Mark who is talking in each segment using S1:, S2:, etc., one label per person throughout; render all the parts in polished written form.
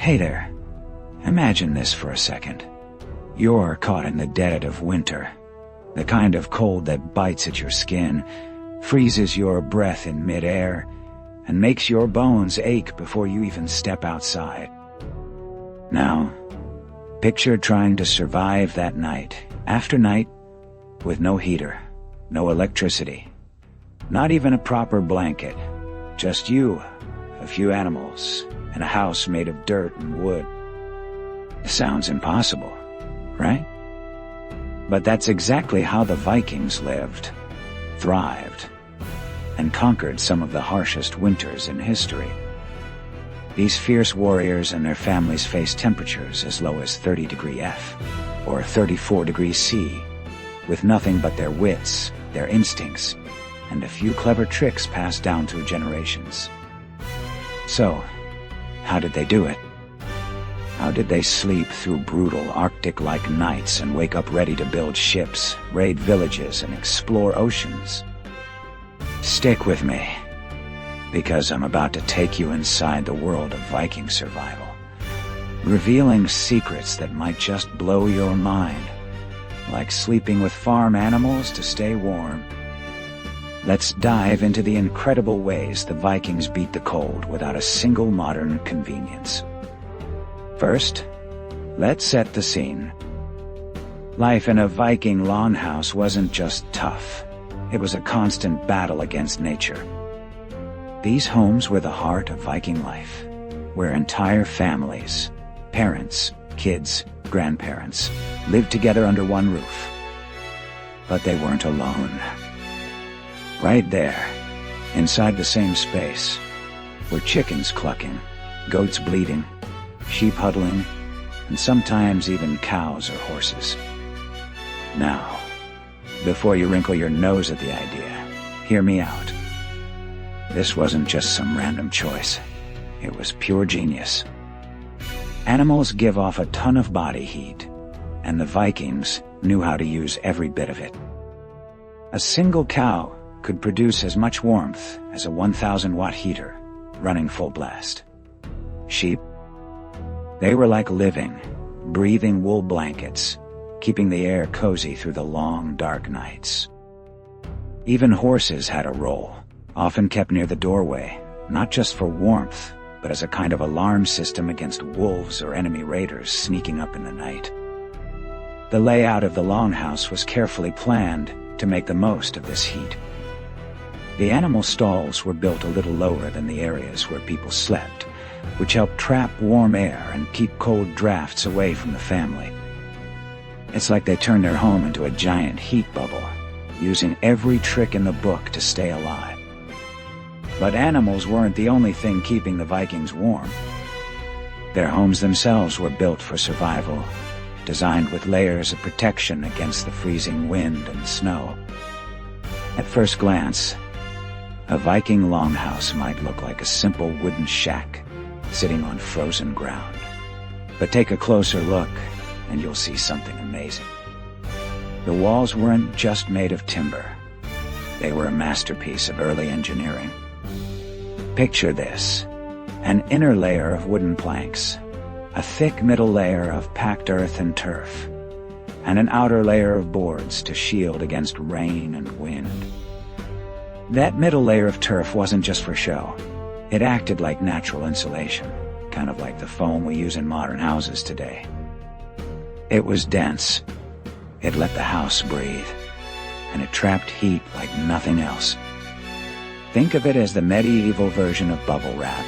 S1: Hey there. Imagine this for a second. You're caught in the dead of winter. The kind of cold that bites at your skin, freezes your breath in midair, and makes your bones ache before you even step outside. Now, picture trying to survive that night after night with no heater, no electricity, not even a proper blanket, just you, a few animals, and a house made of dirt and wood. Sounds impossible, right? But that's exactly how the Vikings lived, thrived, and conquered some of the harshest winters in history. These fierce warriors and their families faced temperatures as low as 30 degrees F, or 34 degrees C, with nothing but their wits, their instincts, and a few clever tricks passed down through generations. So, how did they do it? How did they sleep through brutal Arctic-like nights and wake up ready to build ships, raid villages, and explore oceans? Stick with me, because I'm about to take you inside the world of Viking survival, revealing secrets that might just blow your mind, like sleeping with farm animals to stay warm. Let's dive into the incredible ways the Vikings beat the cold without a single modern convenience. First, let's set the scene. Life in a Viking longhouse wasn't just tough. It was a constant battle against nature. These homes were the heart of Viking life, where entire families, parents, kids, grandparents, lived together under one roof. But they weren't alone. Right there, inside the same space, were chickens clucking, goats bleating, sheep huddling, and sometimes even cows or horses. Now, before you wrinkle your nose at the idea, hear me out. This wasn't just some random choice. It was pure genius. Animals give off a ton of body heat, and the Vikings knew how to use every bit of it. A single cow could produce as much warmth as a 1,000-watt heater, running full blast. Sheep, they were like living, breathing wool blankets, keeping the air cozy through the long, dark nights. Even horses had a role, often kept near the doorway, not just for warmth, but as a kind of alarm system against wolves or enemy raiders sneaking up in the night. The layout of the longhouse was carefully planned to make the most of this heat. The animal stalls were built a little lower than the areas where people slept, which helped trap warm air and keep cold drafts away from the family. It's like they turned their home into a giant heat bubble, using every trick in the book to stay alive. But animals weren't the only thing keeping the Vikings warm. Their homes themselves were built for survival, designed with layers of protection against the freezing wind and snow. At first glance, a Viking longhouse might look like a simple wooden shack sitting on frozen ground. But take a closer look, and you'll see something amazing. The walls weren't just made of timber. They were a masterpiece of early engineering. Picture this: an inner layer of wooden planks, a thick middle layer of packed earth and turf, and an outer layer of boards to shield against rain and wind. That middle layer of turf wasn't just for show. It acted like natural insulation, kind of like the foam we use in modern houses today. It was dense. It let the house breathe, and it trapped heat like nothing else. Think of it as the medieval version of bubble wrap,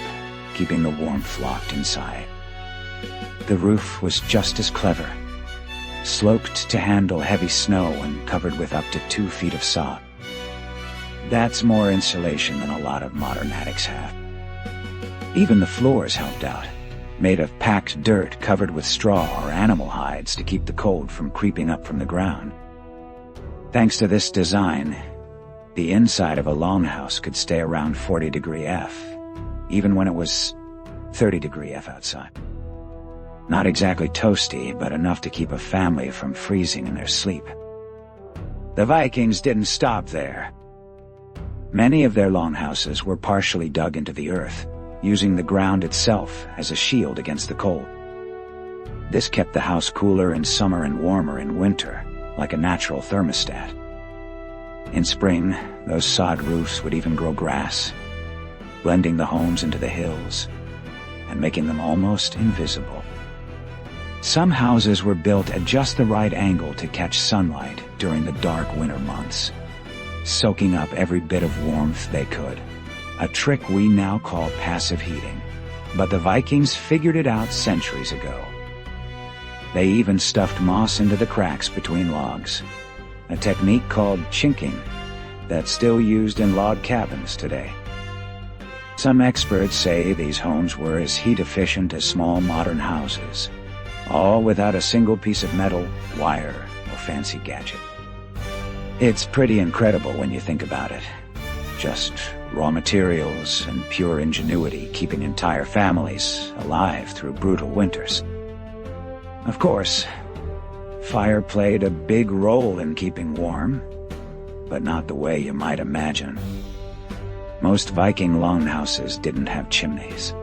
S1: keeping the warmth locked inside. The roof was just as clever, sloped to handle heavy snow and covered with up to 2 feet of sod. That's more insulation than a lot of modern attics have. Even the floors helped out, made of packed dirt covered with straw or animal hides to keep the cold from creeping up from the ground. Thanks to this design, the inside of a longhouse could stay around 40 degrees F, even when it was 30 degrees F outside. Not exactly toasty, but enough to keep a family from freezing in their sleep. The Vikings didn't stop there. Many of their longhouses were partially dug into the earth, using the ground itself as a shield against the cold. This kept the house cooler in summer and warmer in winter, like a natural thermostat. In spring, those sod roofs would even grow grass, blending the homes into the hills and making them almost invisible. Some houses were built at just the right angle to catch sunlight during the dark winter months, soaking up every bit of warmth they could, a trick we now call passive heating. But the Vikings figured it out centuries ago. They even stuffed moss into the cracks between logs, a technique called chinking that's still used in log cabins today. Some experts say these homes were as heat efficient as small modern houses, all without a single piece of metal, wire, or fancy gadget. It's pretty incredible when you think about it. Just raw materials and pure ingenuity keeping entire families alive through brutal winters. Of course, fire played a big role in keeping warm, but not the way you might imagine. Most Viking longhouses didn't have chimneys,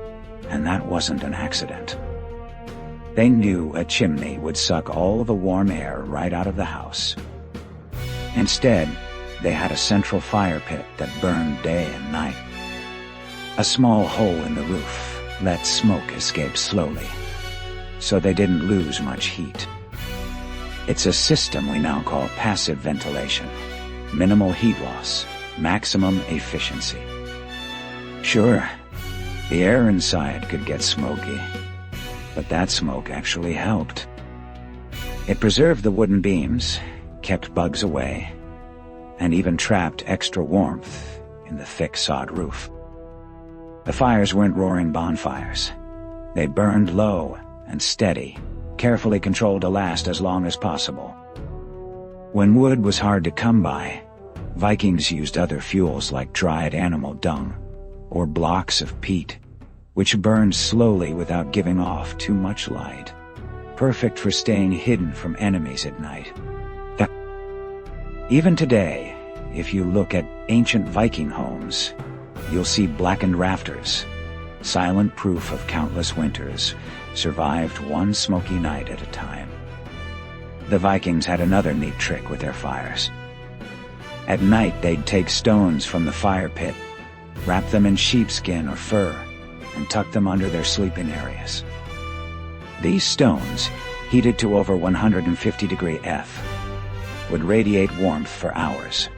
S1: and that wasn't an accident. They knew a chimney would suck all the warm air right out of the house. Instead, they had a central fire pit that burned day and night. A small hole in the roof let smoke escape slowly, so they didn't lose much heat. It's a system we now call passive ventilation. Minimal heat loss, maximum efficiency. Sure, the air inside could get smoky, but that smoke actually helped. It preserved the wooden beams, kept bugs away, and even trapped extra warmth in the thick sod roof. The fires weren't roaring bonfires. They burned low and steady, carefully controlled to last as long as possible. When wood was hard to come by, Vikings used other fuels like dried animal dung or blocks of peat, which burned slowly without giving off too much light, perfect for staying hidden from enemies at night. Even today, if you look at ancient Viking homes, you'll see blackened rafters, silent proof of countless winters, survived one smoky night at a time. The Vikings had another neat trick with their fires. At night, they'd take stones from the fire pit, wrap them in sheepskin or fur, and tuck them under their sleeping areas. These stones, heated to over 150 F, would radiate warmth for hours,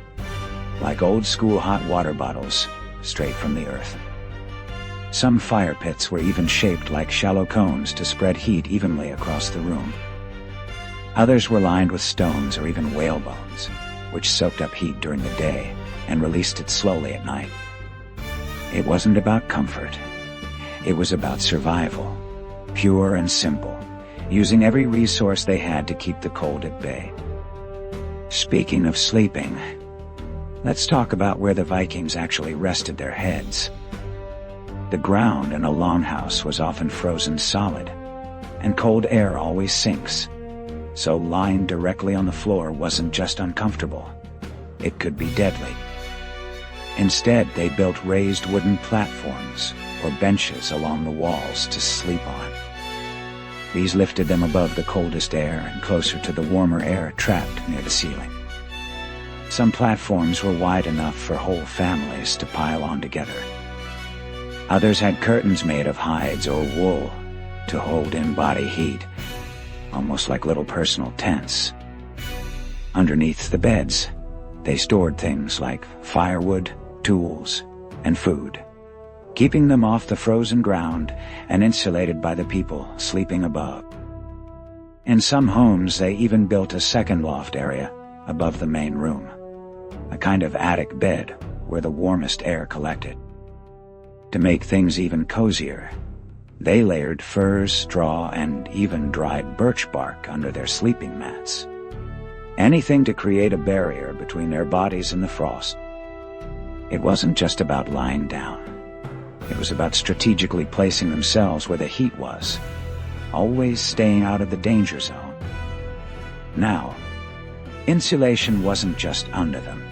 S1: like old-school hot water bottles straight from the earth. Some fire pits were even shaped like shallow cones to spread heat evenly across the room. Others were lined with stones or even whale bones, which soaked up heat during the day and released it slowly at night. It wasn't about comfort. It was about survival, pure and simple, using every resource they had to keep the cold at bay. Speaking of sleeping, let's talk about where the Vikings actually rested their heads. The ground in a longhouse was often frozen solid, and cold air always sinks, so lying directly on the floor wasn't just uncomfortable, it could be deadly. Instead, they built raised wooden platforms or benches along the walls to sleep on. These lifted them above the coldest air and closer to the warmer air trapped near the ceiling. Some platforms were wide enough for whole families to pile on together. Others had curtains made of hides or wool to hold in body heat, almost like little personal tents. Underneath the beds, they stored things like firewood, tools, and food, keeping them off the frozen ground and insulated by the people sleeping above. In some homes, they even built a second loft area above the main room, a kind of attic bed where the warmest air collected. To make things even cozier, they layered furs, straw, and even dried birch bark under their sleeping mats. Anything to create a barrier between their bodies and the frost. It wasn't just about lying down. It was about strategically placing themselves where the heat was, always staying out of the danger zone. Now, insulation wasn't just under them,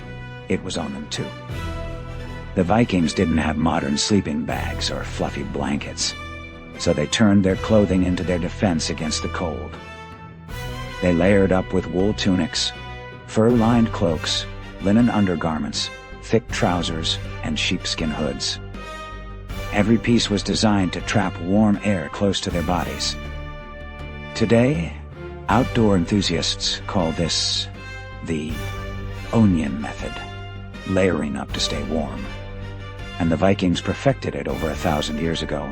S1: it was on them too. The Vikings didn't have modern sleeping bags or fluffy blankets, so they turned their clothing into their defense against the cold. They layered up with wool tunics, fur-lined cloaks, linen undergarments, thick trousers, and sheepskin hoods. Every piece was designed to trap warm air close to their bodies. Today, outdoor enthusiasts call this the onion method, layering up to stay warm. And the Vikings perfected it over 1,000 years ago.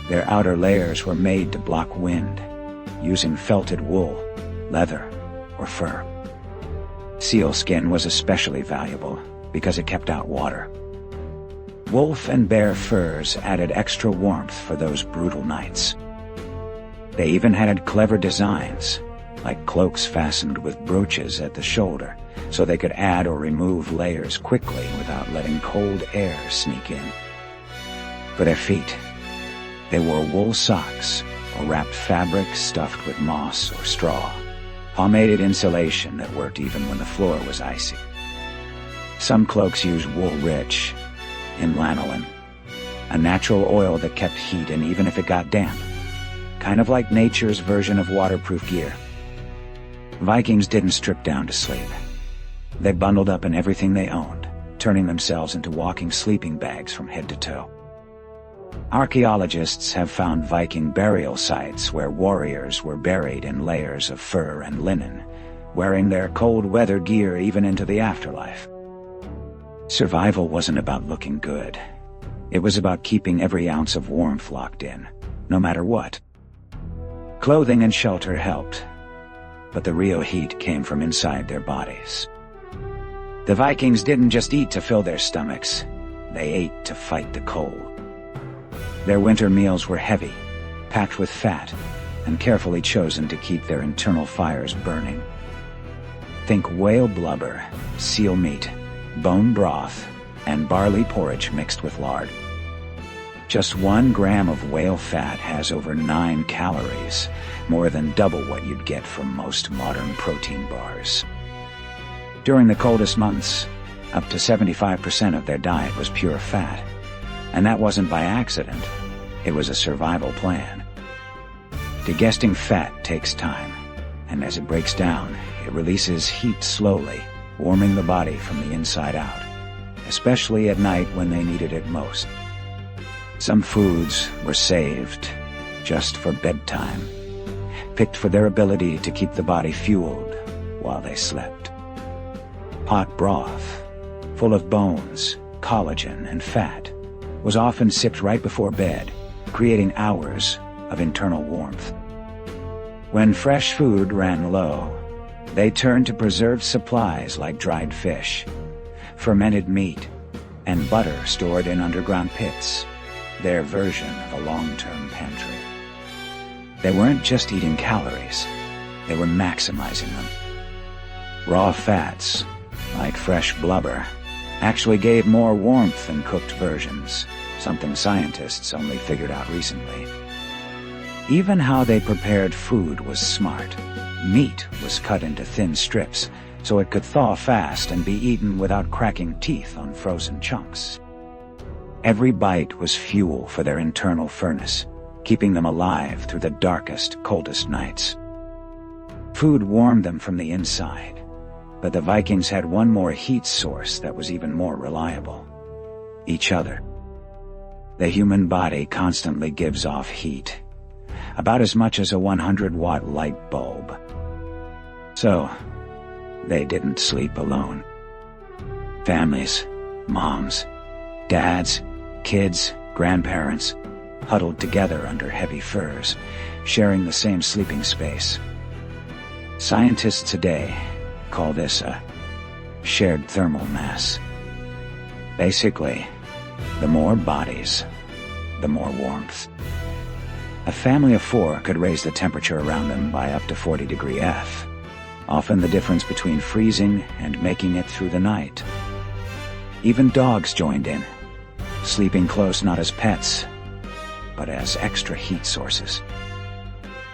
S1: Their outer layers were made to block wind, using felted wool, leather, or fur. Sealskin was especially valuable because it kept out water. Wolf and bear furs added extra warmth for those brutal nights. They even had clever designs, like cloaks fastened with brooches at the shoulder, so they could add or remove layers quickly without letting cold air sneak in. For their feet, they wore wool socks or wrapped fabric stuffed with moss or straw, pomaded insulation that worked even when the floor was icy. Some cloaks used wool-rich, in lanolin, a natural oil that kept heat in even if it got damp, kind of like nature's version of waterproof gear. Vikings didn't strip down to sleep. They bundled up in everything they owned, turning themselves into walking sleeping bags from head to toe. Archaeologists have found Viking burial sites where warriors were buried in layers of fur and linen, wearing their cold weather gear even into the afterlife. Survival wasn't about looking good. It was about keeping every ounce of warmth locked in, no matter what. Clothing and shelter helped, but the real heat came from inside their bodies. The Vikings didn't just eat to fill their stomachs, they ate to fight the cold. Their winter meals were heavy, packed with fat, and carefully chosen to keep their internal fires burning. Think whale blubber, seal meat, bone broth, and barley porridge mixed with lard. Just 1 gram of whale fat has over 9 calories, more than double what you'd get from most modern protein bars. During the coldest months, up to 75% of their diet was pure fat. And that wasn't by accident. It was a survival plan. Digesting fat takes time, and as it breaks down, it releases heat slowly, warming the body from the inside out, especially at night when they needed it most. Some foods were saved just for bedtime, picked for their ability to keep the body fueled while they slept. Pot broth, full of bones, collagen, and fat, was often sipped right before bed, creating hours of internal warmth. When fresh food ran low, they turned to preserved supplies like dried fish, fermented meat, and butter stored in underground pits, their version of a long-term pantry. They weren't just eating calories, they were maximizing them. Raw fats, like fresh blubber, actually gave more warmth than cooked versions, something scientists only figured out recently. Even how they prepared food was smart. Meat was cut into thin strips, so it could thaw fast and be eaten without cracking teeth on frozen chunks. Every bite was fuel for their internal furnace, keeping them alive through the darkest, coldest nights. Food warmed them from the inside, but the Vikings had one more heat source that was even more reliable: each other. The human body constantly gives off heat, about as much as a 100-watt light bulb. So, they didn't sleep alone. Families, moms, dads, kids, grandparents, huddled together under heavy furs, sharing the same sleeping space. Scientists today call this a shared thermal mass. Basically, the more bodies, the more warmth. A family of 4 could raise the temperature around them by up to 40 degrees F, often the difference between freezing and making it through the night. Even dogs joined in, sleeping close not as pets, but as extra heat sources.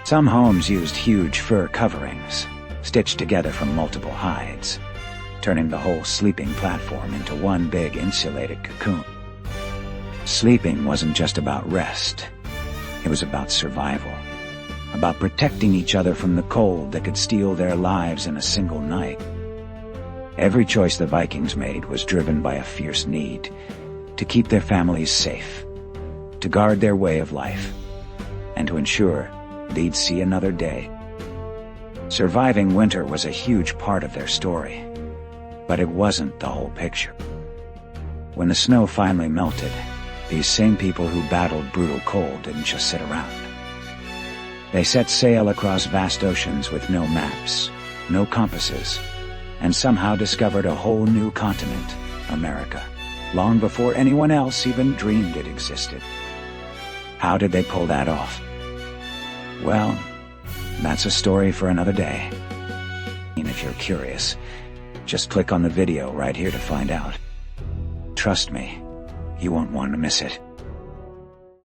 S1: Some homes used huge fur coverings, stitched together from multiple hides. turning the whole sleeping platform into one big insulated cocoon. Sleeping wasn't just about rest. It was about survival, about protecting each other from the cold that could steal their lives in a single night. Every choice the Vikings made was driven by a fierce need to keep their families safe, to guard their way of life, and to ensure they'd see another day. Surviving winter was a huge part of their story, but it wasn't the whole picture. When the snow finally melted, these same people who battled brutal cold didn't just sit around. They set sail across vast oceans with no maps, no compasses, and somehow discovered a whole new continent, America, long before anyone else even dreamed it existed. How did they pull that off? Well, that's a story for another day. And if you're curious, just click on the video right here to find out. Trust me, you won't want to miss it.